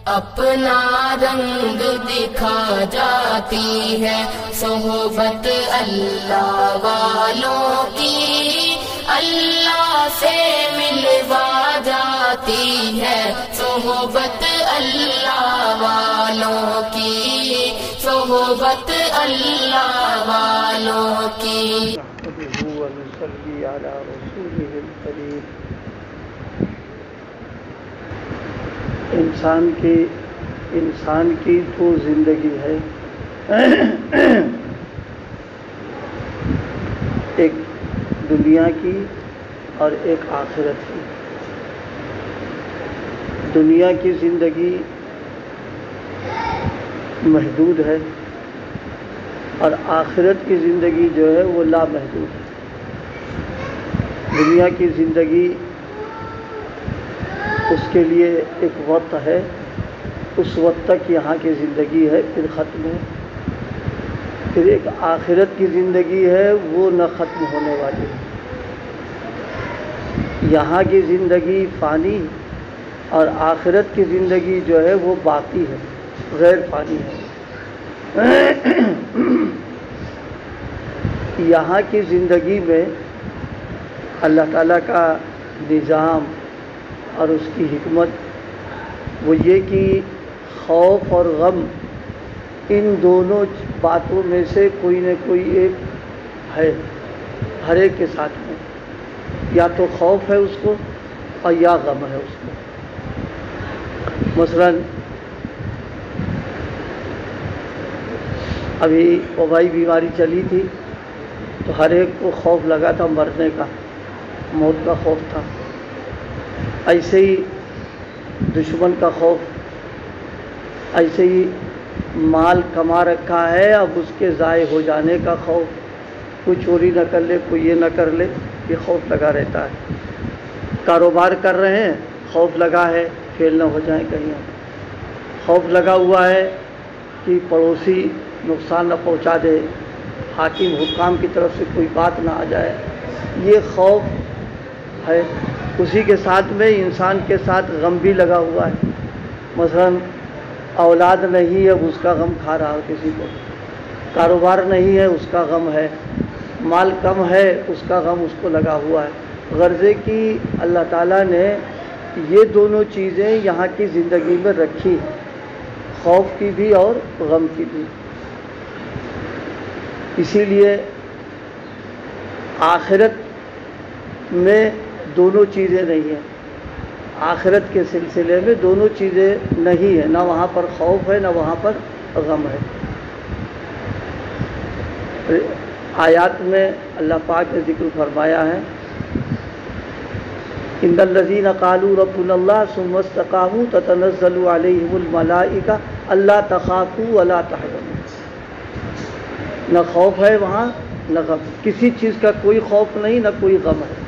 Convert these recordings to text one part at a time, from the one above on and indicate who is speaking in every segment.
Speaker 1: اپنا رنگ دکھا جاتی ہے صحبت اللہ والوں کی، اللہ سے ملوا جاتی ہے صحبت اللہ والوں کی، صحبت اللہ والوں کی۔
Speaker 2: نحمده ونصلي على رسوله الكريم۔ انسان کی دو زندگی ہے، ایک دنیا کی اور ایک آخرت کی۔ دنیا کی زندگی محدود ہے اور آخرت کی زندگی جو ہے وہ لامحدود ہے۔ دنیا کی زندگی اس کے لیے ایک وقت ہے، اس وقت تک یہاں کی زندگی ہے، پھر ختم ہے۔ پھر ایک آخرت کی زندگی ہے، وہ نہ ختم ہونے والی ہے۔ یہاں کی زندگی فانی اور آخرت کی زندگی جو ہے وہ باقی ہے، غیر فانی ہے۔ یہاں کی زندگی میں اللہ تعالیٰ کا نظام اور اس کی حکمت وہ یہ کہ خوف اور غم ان دونوں باتوں میں سے کوئی نہ کوئی ایک ہے ہر ایک کے ساتھ میں، یا تو خوف ہے اس کو اور یا غم ہے اس کو۔ مثلاً ابھی وبائی بیماری چلی تھی تو ہر ایک کو خوف لگا تھا مرنے کا، موت کا خوف تھا۔ ایسے ہی دشمن کا خوف، ایسے ہی مال کما رکھا ہے اب اس کے ضائع ہو جانے کا خوف، کوئی چوری نہ کر لے، کوئی یہ نہ کر لے، یہ خوف لگا رہتا ہے۔ کاروبار کر رہے ہیں، خوف لگا ہے فیل نہ ہو جائیں کہیں، خوف لگا ہوا ہے کہ پڑوسی نقصان نہ پہنچا دے، حاکم حکام کی طرف سے کوئی بات نہ آ جائے، یہ خوف ہے۔ اسی کے ساتھ میں انسان کے ساتھ غم بھی لگا ہوا ہے۔ مثلاً اولاد نہیں ہے، اس کا غم کھا رہا ہے کسی کو، کاروبار نہیں ہے اس کا غم ہے، مال کم ہے اس کا غم اس کو لگا ہوا ہے۔ غرضے کہ اللہ تعالیٰ نے یہ دونوں چیزیں یہاں کی زندگی میں رکھی، خوف کی بھی اور غم کی بھی۔ اسی لیے آخرت میں دونوں چیزیں نہیں ہیں، آخرت کے سلسلے میں دونوں چیزیں نہیں ہیں، نہ وہاں پر خوف ہے نہ وہاں پر غم ہے۔ آیات میں اللہ پاک نے ذکر فرمایا ہے، ان الذین قالوا ربنا اللہ ثم استقاموا تتنزل علیہم الملائکہ الا تخافوا ولا تحزنوا۔ نہ خوف ہے وہاں نہ غم، کسی چیز کا کوئی خوف نہیں نہ کوئی غم ہے۔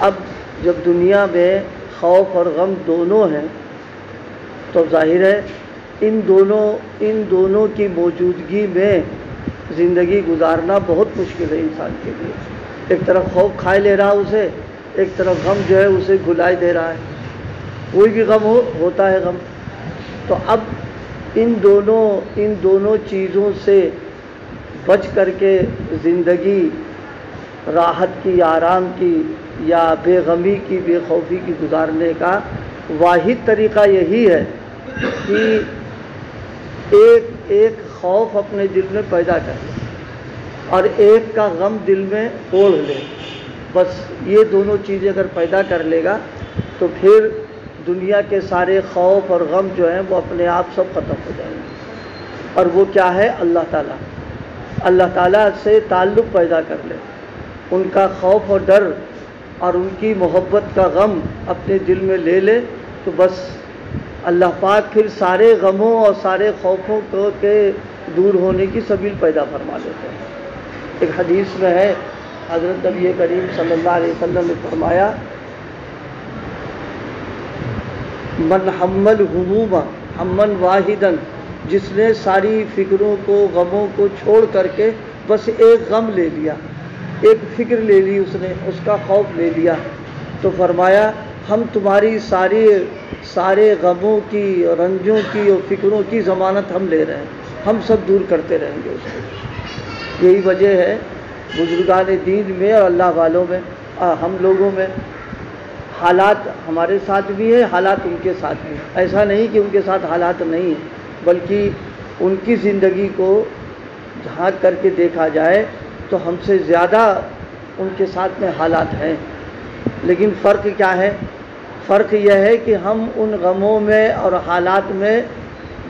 Speaker 2: اب جب دنیا میں خوف اور غم دونوں ہیں تو ظاہر ہے ان دونوں کی موجودگی میں زندگی گزارنا بہت مشکل ہے انسان کے لیے۔ ایک طرف خوف کھائے لے رہا اسے، ایک طرف غم جو ہے اسے گھلائے دے رہا ہے، کوئی بھی غم ہوتا ہے غم۔ تو اب ان دونوں چیزوں سے بچ کر کے زندگی راحت کی، آرام کی یا بے غمی کی، بے خوفی کی گزارنے کا واحد طریقہ یہی ہے کہ ایک خوف اپنے دل میں پیدا کر لے اور ایک کا غم دل میں اوڑھ لے۔ بس یہ دونوں چیزیں اگر پیدا کر لے گا تو پھر دنیا کے سارے خوف اور غم جو ہیں وہ اپنے آپ سب ختم ہو جائیں گے۔ اور وہ کیا ہے؟ اللہ تعالیٰ، اللہ تعالیٰ سے تعلق پیدا کر لے، ان کا خوف اور ڈر اور ان کی محبت کا غم اپنے دل میں لے لے تو بس اللہ پاک پھر سارے غموں اور سارے خوفوں کے دور ہونے کی سبیل پیدا فرما دیتے ہیں۔ ایک حدیث میں ہے، حضرت نبی کریم صلی اللہ علیہ وسلم نے فرمایا، من حمل الہموم ہمن واحدن، جس نے ساری فکروں کو، غموں کو چھوڑ کر کے بس ایک غم لے لیا، ایک فکر لے لی، اس نے اس کا خوف لے لیا، تو فرمایا ہم تمہاری سارے غموں کی، رنجوں کی اور فکروں کی ضمانت ہم لے رہے ہیں، ہم سب دور کرتے رہیں گے اس کو۔ یہی وجہ ہے بزرگان دین میں اور اللہ والوں میں، ہم لوگوں میں حالات ہمارے ساتھ بھی ہیں، حالات ان کے ساتھ بھی ہیں۔ ایسا نہیں کہ ان کے ساتھ حالات نہیں ہیں، بلکہ ان کی زندگی کو جھانک کر کے دیکھا جائے تو ہم سے زیادہ ان کے ساتھ میں حالات ہیں۔ لیکن فرق کیا ہے؟ فرق یہ ہے کہ ہم ان غموں میں اور حالات میں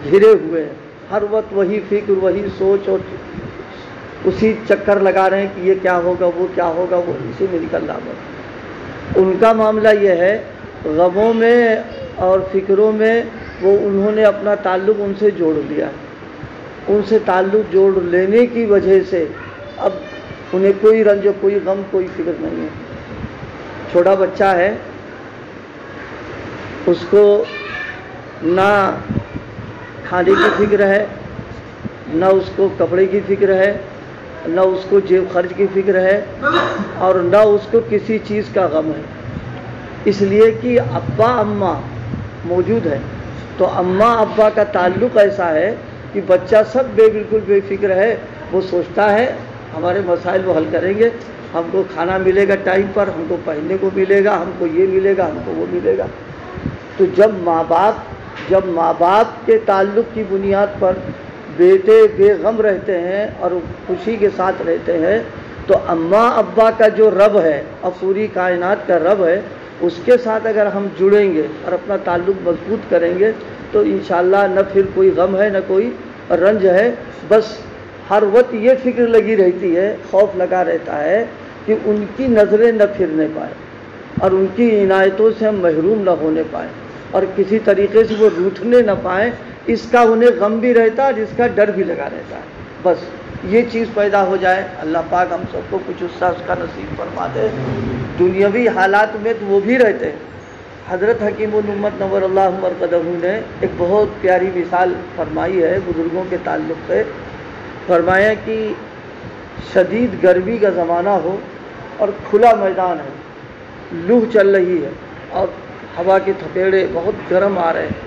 Speaker 2: گھرے ہوئے ہیں، ہر وقت وہی فکر، وہی سوچ اور اسی چکر لگا رہے ہیں کہ یہ کیا ہوگا، وہ کیا ہوگا، وہ اسی میں نکل رہا ہے۔ ان کا معاملہ یہ ہے غموں میں اور فکروں میں وہ انہوں نے اپنا تعلق ان سے جوڑ لیا ہے، ان سے تعلق جوڑ لینے کی وجہ سے اب انہیں کوئی رنج، کوئی غم، کوئی فکر نہیں ہے۔ چھوٹا بچہ ہے، اس کو نہ کھانے کی فکر ہے، نہ اس کو کپڑے کی فکر ہے، نہ اس کو جیب خرچ کی فکر ہے، اور نہ اس کو کسی چیز کا غم ہے، اس لیے کہ ابا اماں موجود ہے۔ تو اماں ابا کا تعلق ایسا ہے کہ بچہ سب بالکل بے فکر ہے، وہ سوچتا ہے ہمارے مسائل وہ حل کریں گے، ہم کو کھانا ملے گا ٹائم پر، ہم کو پہننے کو ملے گا، ہم کو یہ ملے گا، ہم کو وہ ملے گا۔ تو جب ماں باپ کے تعلق کی بنیاد پر بیٹے بے غم رہتے ہیں اور خوشی کے ساتھ رہتے ہیں، تو اماں ابا کا جو رب ہے اور پوری کائنات کا رب ہے، اس کے ساتھ اگر ہم جڑیں گے اور اپنا تعلق مضبوط کریں گے تو انشاءاللہ نہ پھر کوئی غم ہے، نہ کوئی رنج ہے۔ بس ہر وقت یہ فکر لگی رہتی ہے، خوف لگا رہتا ہے کہ ان کی نظریں نہ پھرنے پائیں اور ان کی عنایتوں سے ہم محروم نہ ہونے پائیں اور کسی طریقے سے وہ روٹھنے نہ پائیں، اس کا انہیں غم بھی رہتا ہے اور اس کا ڈر بھی لگا رہتا ہے۔ بس یہ چیز پیدا ہو جائے، اللہ پاک ہم سب کو کچھ حصہ اس کا نصیب فرما دے۔ دنیاوی حالات میں تو وہ بھی رہتے ہیں۔ حضرت حکیم الامت نور اللہ مرقدہ نے ایک بہت پیاری مثال فرمائی ہے بزرگوں کے تعلق سے۔ فرمایا کہ شدید گرمی کا زمانہ ہو اور کھلا میدان ہے، لو چل رہی ہے اور ہوا کے تھپیڑے بہت گرم آ رہے ہیں،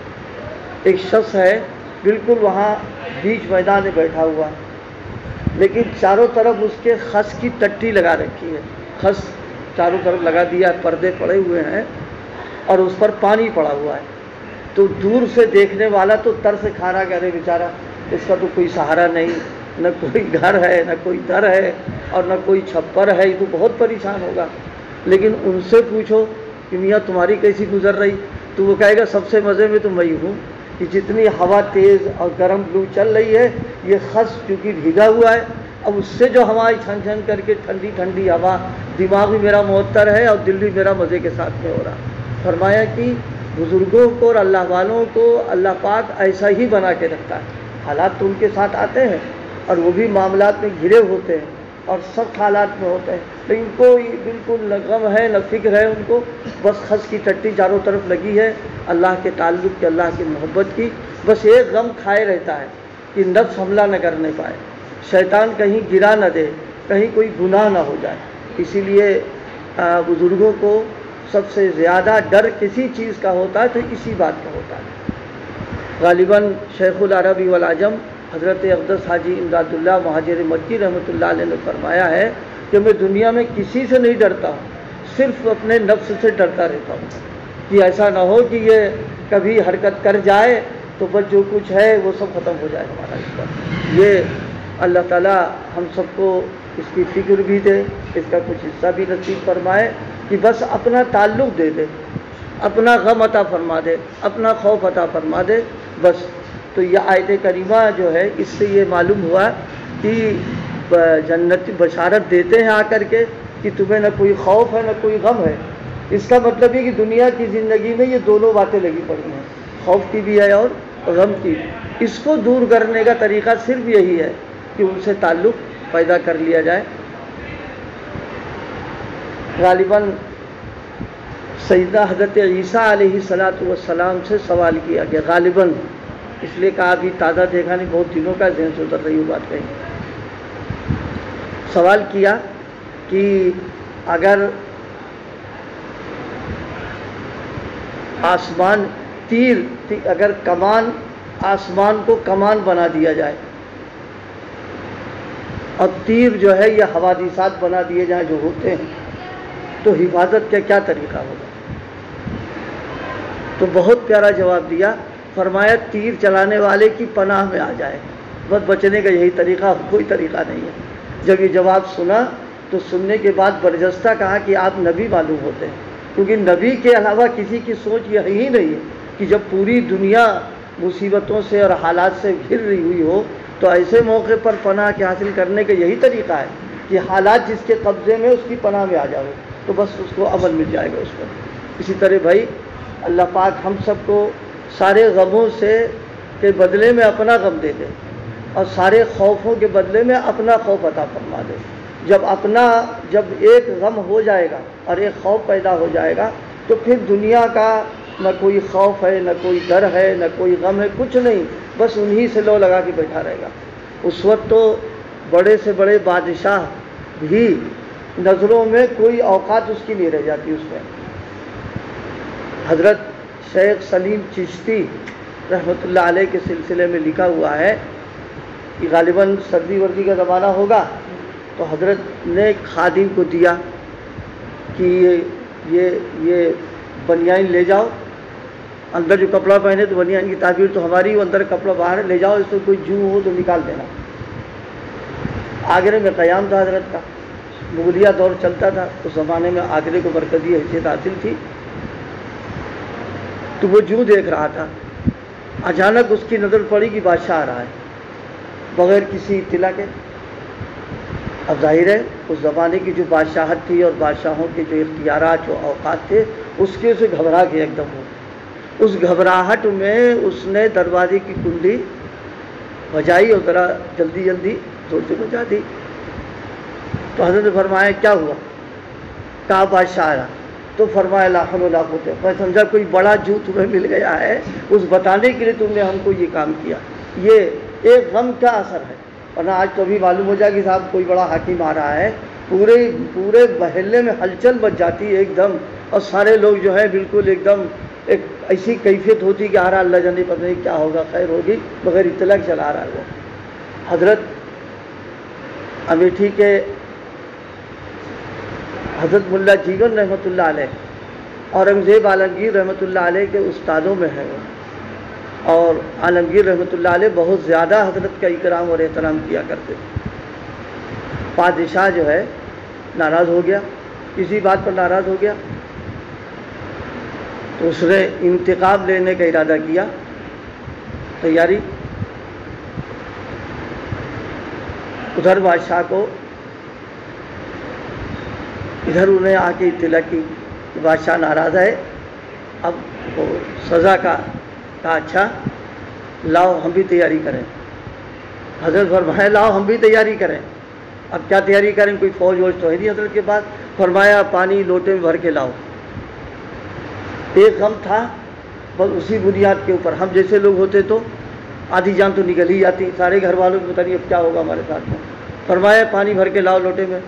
Speaker 2: ایک شخص ہے بالکل وہاں بیچ میدان میں بیٹھا ہوا، لیکن چاروں طرف اس کے خس کی ٹٹی لگا رکھی ہے، خس چاروں طرف لگا دیا، پردے پڑے ہوئے ہیں اور اس پر پانی پڑا ہوا ہے۔ تو دور سے دیکھنے والا تو ترس کھا رہا کہ ارے بیچارہ اس کا تو کوئی سہارا نہیں، نہ کوئی گھر ہے، نہ کوئی در ہے اور نہ کوئی چھپر ہے، یہ تو بہت پریشان ہوگا۔ لیکن ان سے پوچھو کہ میاں تمہاری کیسی گزر رہی، تو وہ کہے گا سب سے مزے میں تو میں ہوں کہ جتنی ہوا تیز اور گرم لو چل رہی ہے، یہ خس کیونکہ بھیگا ہوا ہے، اب اس سے جو ہوا چھن چھن کر کے ٹھنڈی ٹھنڈی ہوا، دماغ بھی میرا معطر ہے اور دل بھی میرا مزے کے ساتھ میں ہو رہا۔ فرمایا کہ بزرگوں کو اور اللہ والوں کو اللہ پاک ایسا ہی بنا کے رکھتا ہے۔ حالات تو ان کے ساتھ آتے ہیں اور وہ بھی معاملات میں گھرے ہوتے ہیں اور سخت حالات میں ہوتے ہیں، لیکن کوئی بالکل نہ غم ہے نہ فکر ہے ان کو، بس خس کی ٹٹی چاروں طرف لگی ہے، اللہ کے تعلق کی، اللہ کی محبت کی، بس ایک غم کھائے رہتا ہے کہ نفس حملہ نہ کرنے پائے، شیطان کہیں گرا نہ دے، کہیں کوئی گناہ نہ ہو جائے۔ اسی لیے بزرگوں کو سب سے زیادہ ڈر کسی چیز کا ہوتا ہے تو اسی بات کا ہوتا ہے۔ غالباً شیخ العربی والعجم حضرت اقدس حاجی امداد اللہ مہاجر مکی رحمۃ اللہ علیہ نے فرمایا ہے کہ میں دنیا میں کسی سے نہیں ڈرتا ہوں، صرف اپنے نفس سے ڈرتا رہتا ہوں کہ ایسا نہ ہو کہ یہ کبھی حرکت کر جائے تو بس جو کچھ ہے وہ سب ختم ہو جائے ہمارا اس پر۔ یہ اللہ تعالیٰ ہم سب کو اس کی فکر بھی دے، اس کا کچھ حصہ بھی نصیب فرمائے کہ بس اپنا تعلق دے دے، اپنا غم عطا فرما دے، اپنا خوف عطا فرما دے بس۔ تو یہ آیت کریمہ جو ہے اس سے یہ معلوم ہوا کہ جنت بشارت دیتے ہیں آ کر کے کہ تمہیں نہ کوئی خوف ہے نہ کوئی غم ہے۔ اس کا مطلب یہ کہ دنیا کی زندگی میں یہ دونوں باتیں لگی پڑی ہیں، خوف کی بھی ہے اور غم کی۔ اس کو دور کرنے کا طریقہ صرف یہی ہے کہ ان سے تعلق پیدا کر لیا جائے۔ غالباً سیدنا حضرت عیسیٰ علیہ السلام سے سوال کیا گیا، غالباً اس لیے کہا ابھی تازہ دیکھا نہیں، بہت دنوں کا ذہن سے اتر رہی ہوں بات کہیں۔ سوال کیا کہ اگر آسمان تیر، اگر کمان آسمان کو کمان بنا دیا جائے اور تیر جو ہے یہ حوادثات بنا دیے جائیں جو ہوتے ہیں، تو حفاظت کا کیا طریقہ ہوگا؟ تو بہت پیارا جواب دیا، فرمایا تیر چلانے والے کی پناہ میں آ جائے، بس بچنے کا یہی طریقہ، کوئی طریقہ نہیں ہے۔ جب یہ جواب سنا تو سننے کے بعد برجستہ کہا کہ آپ نبی معلوم ہوتے ہیں، کیونکہ نبی کے علاوہ کسی کی سوچ یہی نہیں ہے کہ جب پوری دنیا مصیبتوں سے اور حالات سے گھر رہی ہوئی ہو تو ایسے موقع پر پناہ کے حاصل کرنے کا یہی طریقہ ہے کہ حالات جس کے قبضے میں اس کی پناہ میں آ جاؤ تو بس اس کو عمل مل جائے گا اس پر۔ اسی طرح بھائی اللہ پاک ہم سب کو سارے غموں سے کے بدلے میں اپنا غم دے دے اور سارے خوفوں کے بدلے میں اپنا خوف عطا فرما دے۔ جب ایک غم ہو جائے گا اور ایک خوف پیدا ہو جائے گا تو پھر دنیا کا نہ کوئی خوف ہے، نہ کوئی ڈر ہے، نہ کوئی غم ہے، کچھ نہیں، بس انہی سے لو لگا کے بیٹھا رہے گا۔ اس وقت تو بڑے سے بڑے بادشاہ بھی نظروں میں کوئی اوقات اس کی نہیں رہ جاتی۔ اس میں حضرت شیخ سلیم چشتی رحمۃ اللہ علیہ کے سلسلے میں لکھا ہوا ہے کہ غالباً سردی وردی کا زمانہ ہوگا تو حضرت نے خادم کو دیا کہ یہ بنیان لے جاؤ، اندر جو کپڑا پہنے تو بنیان کی تعبیر تو ہماری، وہ اندر کپڑا باہر لے جاؤ، اس سے کوئی جو ہو تو نکال دینا۔ آگرے میں قیام تھا حضرت کا، مغلیہ دور چلتا تھا، اس زمانے میں آگرے کو مرکزی حیثیت حاصل تھی، تو وہ جو دیکھ رہا تھا، اچانک اس کی نظر پڑی کہ بادشاہ آ رہا ہے بغیر کسی اطلاع کے۔ اب ظاہر ہے اس زمانے کی جو بادشاہت تھی اور بادشاہوں کے جو اختیارات جو اوقات تھے اس کے سے گھبرا کے ایک دم ہو، اس گھبراہٹ میں اس نے دروازے کی کنڈی بجائی اور ذرا جلدی جلدی زور سے بجا دی۔ تو حضرت نے فرمایا کیا ہوا؟ کہا بادشاہ آیا۔ تو فرمایا لا حول ولا قوت، میں سمجھا کوئی بڑا جو تمہیں مل گیا ہے اس بتانے کے لیے تم نے ہم کو یہ کام کیا۔ یہ ایک غم کا اثر ہے، ورنہ آج تو ابھی معلوم ہو جائے کہ صاحب کوئی بڑا حاکم آ رہا ہے، پورے محلے میں ہلچل مچ جاتی ہے ایک دم، اور سارے لوگ جو ہے بالکل ایک دم ایک ایسی کیفیت ہوتی کہ آ رہا اللہ جانے پتہ نہیں کیا ہوگا، خیر ہوگی، بغیر اطلاع چلا رہا ہے وہ۔ حضرت امیٹھی کے حضرت ملا جیون رحمۃ اللہ علیہ اورنگزیب عالمگیر رحمۃ اللہ علیہ کے استادوں میں ہے وہ، اور عالمگیر رحمۃ اللہ علیہ بہت زیادہ حضرت کا اکرام اور احترام کیا کرتے تھے۔ بادشاہ جو ہے ناراض ہو گیا، کسی بات پر ناراض ہو گیا تو اس نے انتقام لینے کا ارادہ کیا، تیاری۔ ادھر بادشاہ کو ادھر انہیں آ کے اطلاع کی کہ بادشاہ ناراض ہے، اب وہ سزا کا کہا اچھا لاؤ ہم بھی تیاری کریں۔ حضرت فرمایا لاؤ ہم بھی تیاری کریں۔ اب کیا تیاری کریں، کوئی فوج ووج تو ہے نہیں حضرت کے پاس۔ فرمایا پانی لوٹے میں بھر کے لاؤ۔ ایک غم تھا بس اسی بنیاد کے اوپر، ہم جیسے لوگ ہوتے تو آدھی جان تو نکل ہی جاتی، سارے گھر والوں کو پتہ نہیں اب کیا ہوگا ہمارے ساتھ میں۔ فرمایا پانی بھر کے لاؤ لوٹے میں،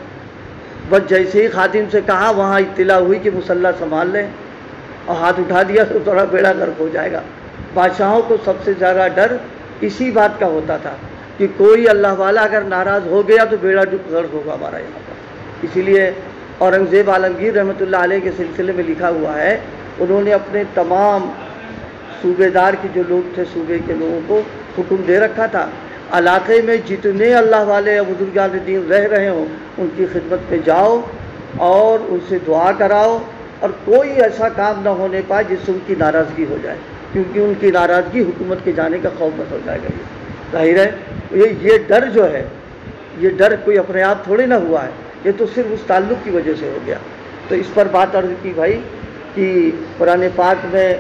Speaker 2: بس جیسے ہی خادم سے کہا وہاں اطلاع ہوئی کہ مسلح سنبھال لیں، اور ہاتھ اٹھا دیا تو تھوڑا بیڑا غرق ہو جائے گا۔ بادشاہوں کو سب سے زیادہ ڈر اسی بات کا ہوتا تھا کہ کوئی اللہ والا اگر ناراض ہو گیا تو بیڑا غرق ہوگا ہمارا یہاں پر۔ اسی لیے اورنگزیب عالمگیر رحمۃ اللہ علیہ کے سلسلے میں لکھا ہوا ہے، انہوں نے اپنے تمام صوبے دار کے جو لوگ تھے صوبے کے لوگوں کو حکم دے رکھا تھا علاقے میں جتنے اللہ والے یا بزرگان دین رہ رہے ہوں ان کی خدمت پہ جاؤ اور ان سے دعا کراؤ، اور کوئی ایسا کام نہ ہونے پائے جس سے ان کی ناراضگی ہو جائے، کیونکہ ان کی ناراضگی حکومت کے جانے کا خوف بس ہو جائے گا۔ یہ ظاہر ہے یہ ڈر جو ہے، یہ ڈر کوئی اپنے آپ تھوڑی نہ ہوا ہے، یہ تو صرف اس تعلق کی وجہ سے ہو گیا۔ تو اس پر بات عرض کی بھائی کہ قرآن پاک میں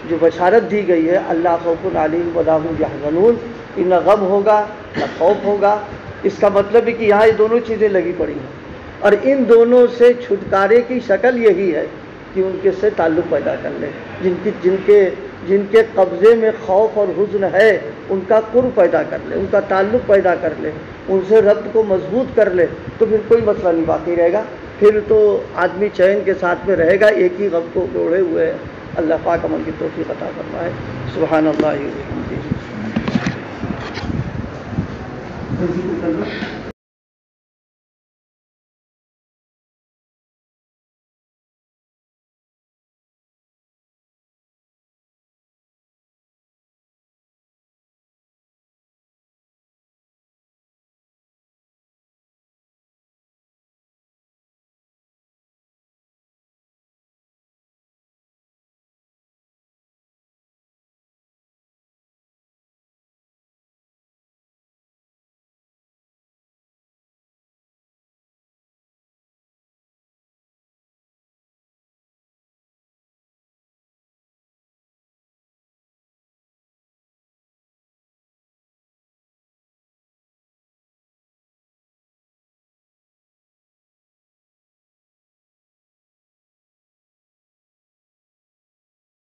Speaker 2: جو بشارت دی گئی ہے اللہ خوف علیہم ولا هم یحزنون، نہ غم ہوگا نہ خوف ہوگا، اس کا مطلب ہے کہ یہاں یہ دونوں چیزیں لگی پڑی ہیں، اور ان دونوں سے چھٹکارے کی شکل یہی ہے کہ ان کے سے تعلق پیدا کر لیں، جن کے قبضے میں خوف اور حزن ہے ان کا قرب پیدا کر لے، ان کا تعلق پیدا کر لے، ان سے ربط کو مضبوط کر لے، تو پھر کوئی مسئلہ نہیں باقی رہے گا، پھر تو آدمی چین کے ساتھ میں رہے گا، ایک ہی غم کو اوڑھے ہوئے ہے، اللہ پاک عمل کی توفیق عطا فرمائے. سبحان اللہ و بحمدہ.